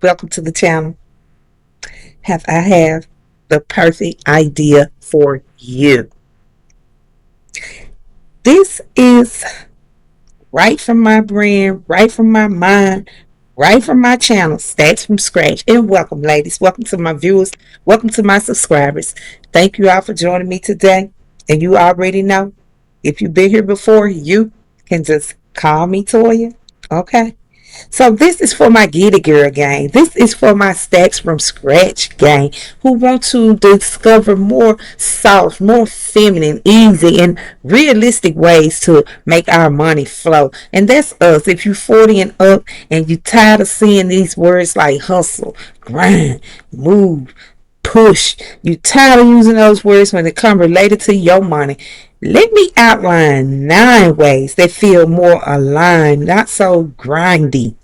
Welcome to the channel. I have the perfect idea for you. This is right from my brain, right from my mind, right from my channel, Stats from Scratch. And welcome, ladies. Welcome to my viewers. Welcome to my subscribers. Thank you all for joining me today. And you already know, if you've been here before, you can just call me Toya. Okay? So this is for my Get It Girl gang. This is for my Stacks from Scratch gang who want to discover more soft, more feminine, easy, and realistic ways to make our money flow. And that's us. If you're 40 and up and you're tired of seeing these words like hustle, grind, move, push, you tired of using those words when they come related to your money. Let me outline 9 ways that feel more aligned, not so grindy,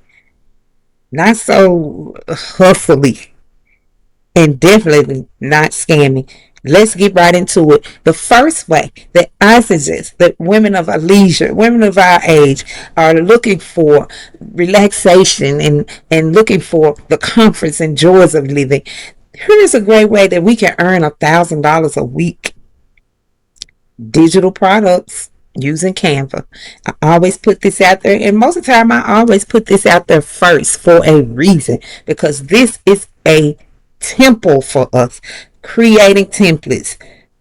not so hustly, and definitely not scammy. Let's get right into it. The first way that I suggest that women of our leisure, women of our age, are looking for relaxation and looking for the comforts and joys of living. Here's a great way that we can earn $1,000 a week. Digital products using Canva. I always put this out there, and most of the time I always put this out there first for a reason, because this is a temple for us. Creating templates,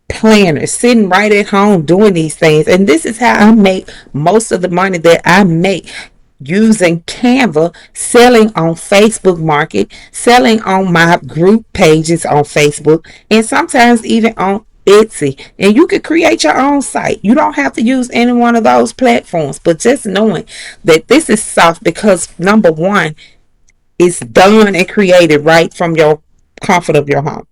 planners, sitting right at home doing these things. And this is how I make most of the money that I make, using Canva, selling on Facebook Market, selling on my group pages on Facebook, and sometimes even on Etsy. And you can create your own site. You don't have to use any one of those platforms, but just knowing that this is soft, because number one, it's done and created right from your comfort of your home.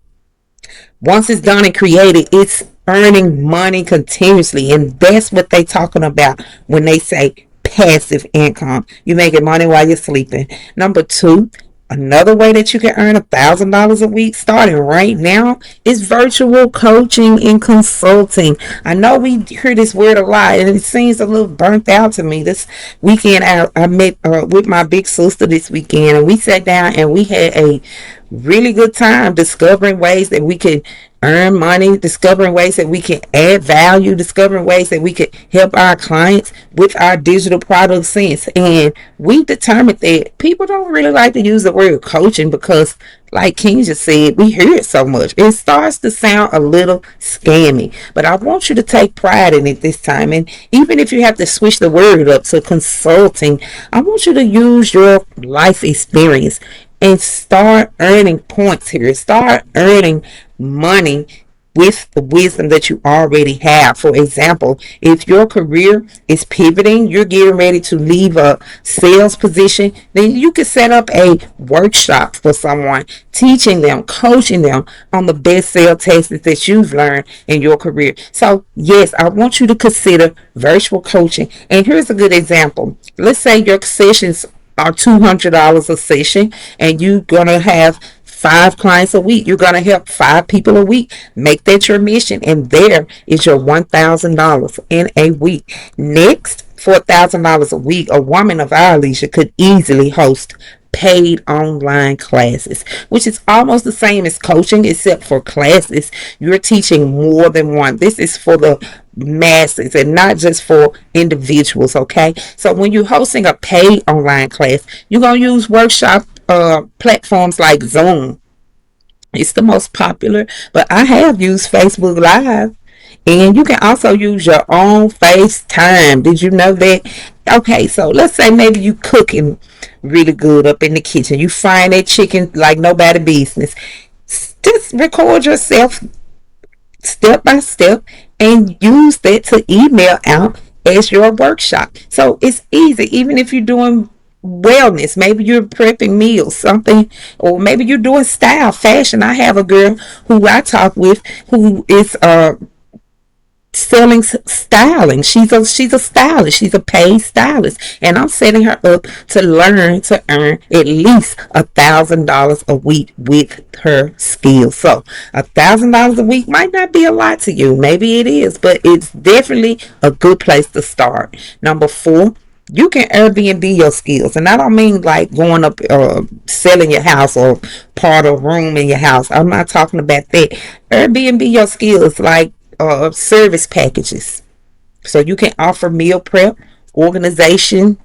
Once it's done and created, it's earning money continuously. And that's what they talking about when they say passive income. You're making money while you're sleeping. Number two, another way that you can earn $1,000 a week starting right now is virtual coaching and consulting. I know we hear this word a lot and it seems a little burnt out to me. This weekend I met with my big sister this weekend, and we sat down and we had a really good time discovering ways that we can earn money, discovering ways that we can add value, discovering ways that we can help our clients with our digital product sense. And we determined that people don't really like to use the word coaching because, like King just said, we hear it so much. It starts to sound a little scammy. But I want you to take pride in it this time. And even if you have to switch the word up to consulting, I want you to use your life experience and start earning points here. Start earning money with the wisdom that you already have. For example, if your career is pivoting, you're getting ready to leave a sales position, then you can set up a workshop for someone, teaching them, coaching them on the best sales tactics that you've learned in your career. So yes, I want you to consider virtual coaching. And here's a good example. Let's say your sessions are $200 a session, and you're gonna have 5 clients a week. You're gonna help 5 people a week. Make that your mission, and there is your $1,000 in a week. Next, for $1,000 a week, a woman of our leisure could easily host paid online classes, which is almost the same as coaching, except for classes you're teaching more than one. This is for the masses and not just for individuals. Okay, so when you're hosting a paid online class, you're gonna use workshop platforms like Zoom. It's the most popular, but I have used Facebook Live. And you can also use your own FaceTime. Did you know that? Okay, so let's say maybe you cooking really good up in the kitchen. You frying that chicken like nobody business. Just record yourself step by step and use that to email out as your workshop. So it's easy, even if you're doing wellness, maybe you're prepping meals, something, or maybe you're doing style, fashion. I have a girl who I talk with who is selling styling. She's a stylist. She's a paid stylist, and I'm setting her up to learn to earn at least $1,000 a week with her skills. So $1,000 a week might not be a lot to you. Maybe it is, but it's definitely a good place to start. Number 4. You can Airbnb your skills, and I don't mean like going up selling your house or part of room in your house. I'm not talking about that. Airbnb your skills like service packages, so you can offer meal prep, organization,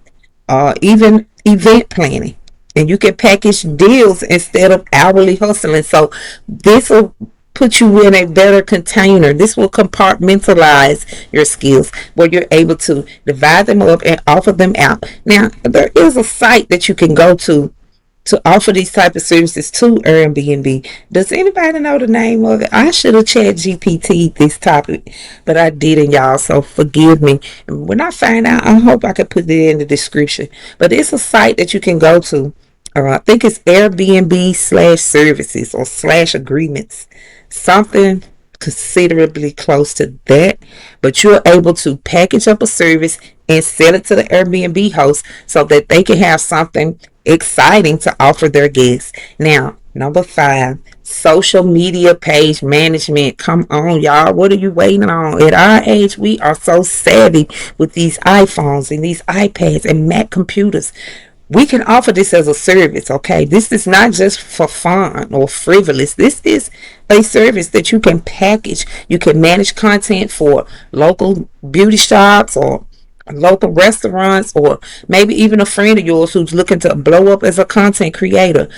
even event planning. And you can package deals instead of hourly hustling. So this will put you in a better container. This will compartmentalize your skills where you're able to divide them up and offer them out. Now, there is a site that you can go to offer these type of services to Airbnb. Does anybody know the name of it? I should have chat GPT this topic, but I didn't, y'all. So forgive me. And when I find out, I hope I can put it in the description. But it's a site that you can go to. I think it's Airbnb slash services or slash agreements, something considerably close to that. But you're able to package up a service and sell it to the Airbnb host so that they can have something exciting to offer their guests. Now, number 5, social media page management. Come on, y'all. What are you waiting on? At our age, we are so savvy with these iPhones and these iPads and Mac computers. We can offer this as a service, okay? This is not just for fun or frivolous. This is a service that you can package. You can manage content for local beauty shops or local restaurants, or maybe even a friend of yours who's looking to blow up as a content creator.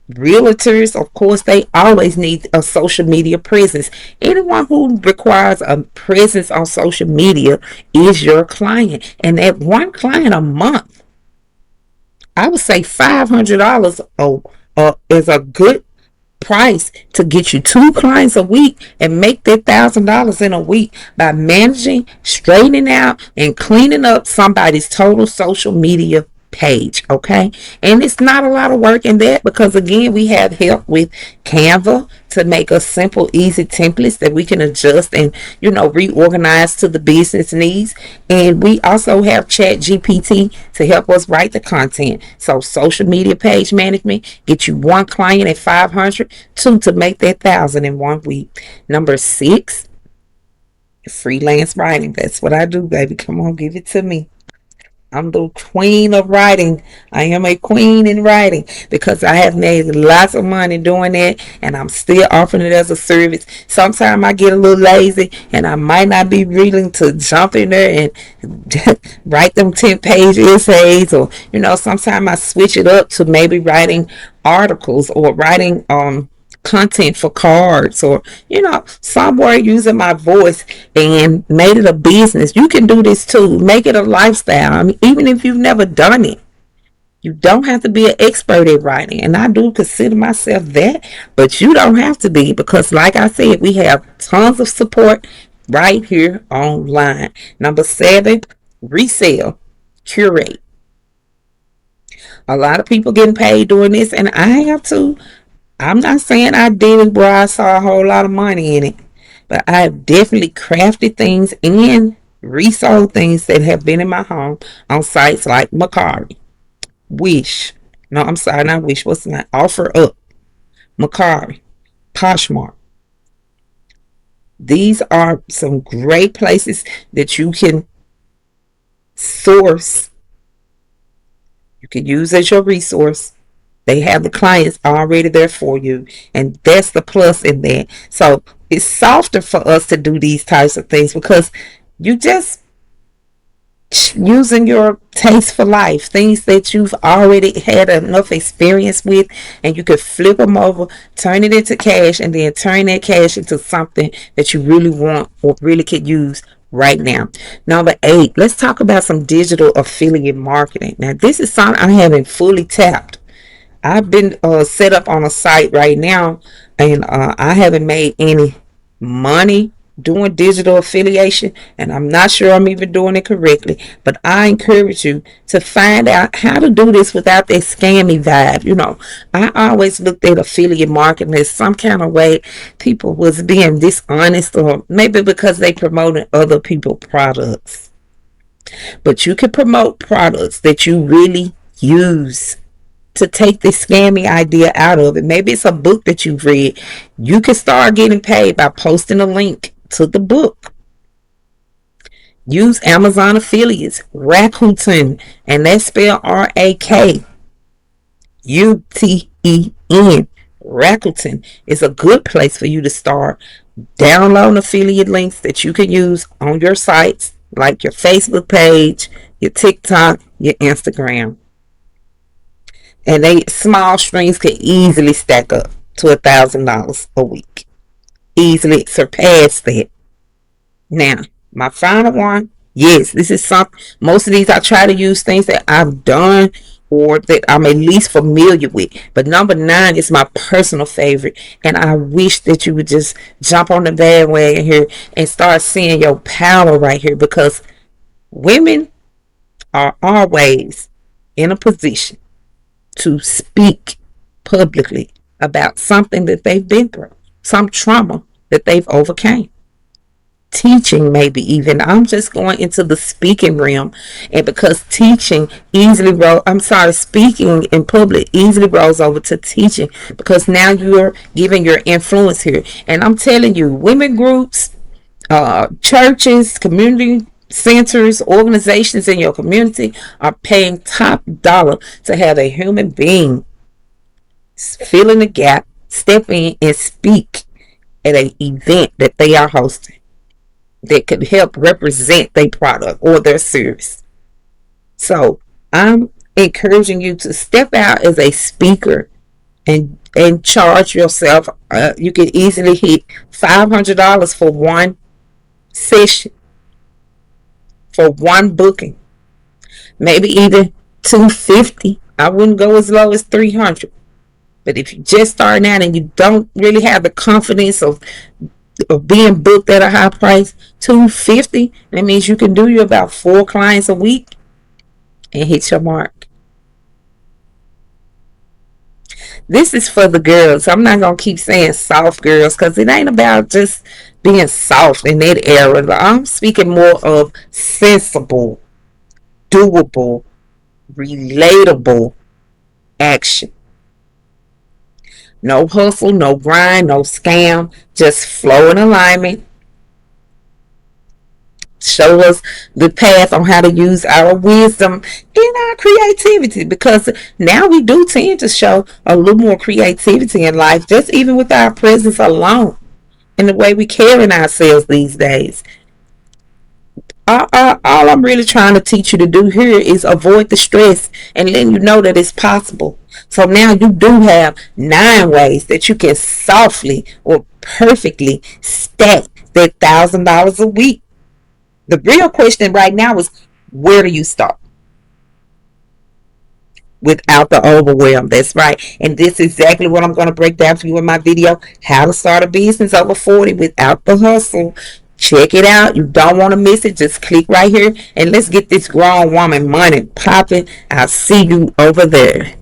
Realtors, of course, they always need a social media presence. Anyone who requires a presence on social media is your client. And that one client a month, I would say $500 is a good price to get you 2 clients a week and make that $1,000 in a week by managing, straightening out, and cleaning up somebody's total social media page. Okay, and it's not a lot of work in that, because again, we have help with Canva to make us simple, easy templates that we can adjust and reorganize to the business needs. And we also have Chat GPT to help us write the content. So social media page management, get you 1 client at 500, 2 to make that 1,000 in 1 week. Number 6, freelance writing. That's what I do, baby. Come on, give it to me. I'm the queen of writing. I am a queen in writing because I have made lots of money doing it, and I'm still offering it as a service. Sometimes I get a little lazy and I might not be willing to jump in there and write them 10-page essays, or sometimes I switch it up to maybe writing articles or writing content for cards, or somewhere using my voice and made it a business. You can do this too. Make it a lifestyle. I mean, even if you've never done it, you don't have to be an expert at writing, and I do consider myself that, but you don't have to be, because like I said, we have tons of support right here online. Number 7, resell, curate. A lot of people getting paid doing this, and I have to. I'm not saying I did it where I saw a whole lot of money in it, but I have definitely crafted things and resold things that have been in my home on sites like Macari, Wish. No, I'm sorry, not Wish. What's the name? Offer Up, Macari, Poshmark. These are some great places that you can source. You can use as your resource. They have the clients already there for you, and that's the plus in that. So it's softer for us to do these types of things because you just using your taste for life, things that you've already had enough experience with, and you could flip them over, turn it into cash, and then turn that cash into something that you really want or really could use right now. Number 8, let's talk about some digital affiliate marketing. Now, this is something I haven't fully tapped. I've been set up on a site right now, and I haven't made any money doing digital affiliation, and I'm not sure I'm even doing it correctly. But I encourage you to find out how to do this without that scammy vibe. I always looked at affiliate marketing as some kind of way people was being dishonest, or maybe because they promoted other people's products. But you can promote products that you really use to take this scammy idea out of it. Maybe it's a book that you've read. You can start getting paid by posting a link to the book. Use Amazon affiliates, Rakuten, and that's spelled Rakuten. Rakuten is a good place for you to start downloading affiliate links that you can use on your sites, like your Facebook page, your TikTok, your Instagram. And they small streams can easily stack up to $1,000 a week. Easily surpass that. Now, my final one, yes, this is something, most of these I try to use things that I've done or that I'm at least familiar with. But number 9 is my personal favorite. And I wish that you would just jump on the bandwagon here and start seeing your power right here, because women are always in a position to speak publicly about something that they've been through, some trauma that they've overcame. Teaching, maybe even. I'm just going into the speaking realm, and because teaching easily speaking in public easily rolls over to teaching, because now you're giving your influence here. And I'm telling you, women groups, churches, community centers, organizations in your community are paying top dollar to have a human being fill in the gap, step in and speak at an event that they are hosting that could help represent their product or their service. So I'm encouraging you to step out as a speaker and charge yourself. You can easily hit $500 for one session, for one booking, maybe even 250. I wouldn't go as low as 300. But if you're just starting out and you don't really have the confidence of being booked at a high price, 250, that means you can do you about 4 clients a week and hit your mark. This is for the girls. I'm not gonna keep saying soft girls, because it ain't about just being soft in that era. I'm speaking more of sensible, doable, relatable action. No hustle, no grind, no scam, just flow in alignment. Show us the path on how to use our wisdom and our creativity, because now we do tend to show a little more creativity in life, just even with our presence alone and the way we carry ourselves these days. All I'm really trying to teach you to do here is avoid the stress and letting you know that it's possible. So now you do have 9 ways that you can softly or perfectly stack that $1,000 a week. The real question right now is, where do you start without the overwhelm? That's right. And this is exactly what I'm going to break down for you in my video, how to start a business over 40 without the hustle. Check it out. You don't want to miss it. Just click right here and let's get this grown woman money popping. I'll see you over there.